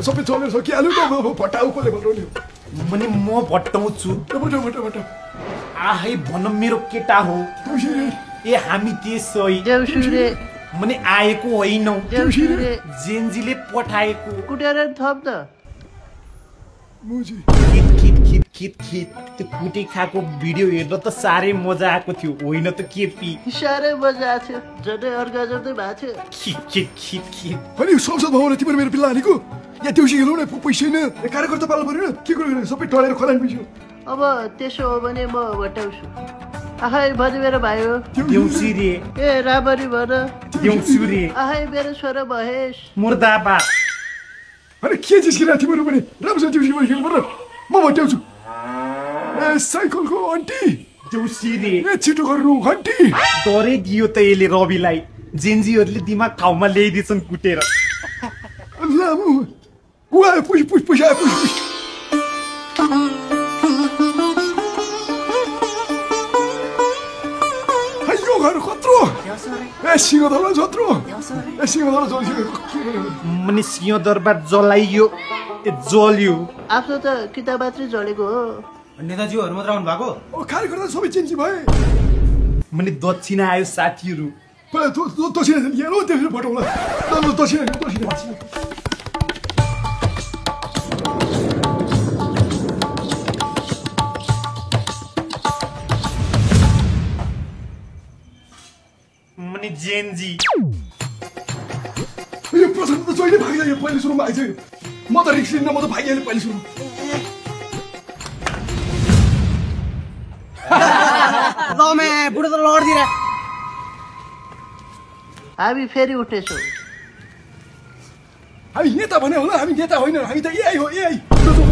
सबै चलेर सकिहाल्यो त भट्टाउ कसले भटाउने मने म भट्टाउँछु आहै भन मेरो केटा हो ए हामी त्यसै देउसुरे मने आएको होइनौ देउसुरे जेन्जीले पठाएको कुटेर थप त मुजी खित त्यो कुटे खाएको भिडियो हेर्दा त साह्रै मजा आएको थियो होइन त केपी साह्रै मजा आएको थियो झन् अर्गाजम त भएको थियो खित अनि संसद भवन तिम्रो मेरो पिल्ला हानेको या देउसी खेलौ न पैसा छैन कार्यकर्ता पाल्नु पर्यो के गर्नु सबै टलेर खलान पिस्यो अब त्यसो हो भने म भटाउँछु आखै भनी मेरो भाइ हो देउसी रे ए रामरी भन देउसी रे आखै मेरो छोरा महेश मुर्दाबाद अरे के जिस्किरहेको तिमीहरू पनि राम्रोसँग देउसी खेल्नु पर्यो म भट्याउँछु ए साइकलको आन्टी देउसी रे ए छिटो गर्नु घन्टी डरै दियो त यसले रविलाई जेन्जीहरूले दिमाग ठाउँमा ल्याइदिन्छन् कुटेर लामु उहाँ पुस आयो पुस यो घर कत्रो ए सिंहदरबार जत्रो ए सिंहदरबार जल्यो मने सिंहदरबार जलाइयो ए जल्यो आफ्नो त किताब मात्रै जलेको हो नेताजीहरू मात्र आउनु भएको कार्यकर्ता सबै चेन्जी भए मने दक्षिणा आयो साथीहरू दक्षिणा लिएर हो त्यसरी भटाउँला दक्षिणा मने जेन्जी यो प्रश्न त जहिले भागियो पहिले सुरुमा आइज म त रिक्स लिन्न म त भागिहालेँ पहिले सुरु लमे बुढो त लड्दिरा हामी फेरि उठ्नेछौँ हामी नेता भने होला हामी नेता होइन हामी त एआई हो एआई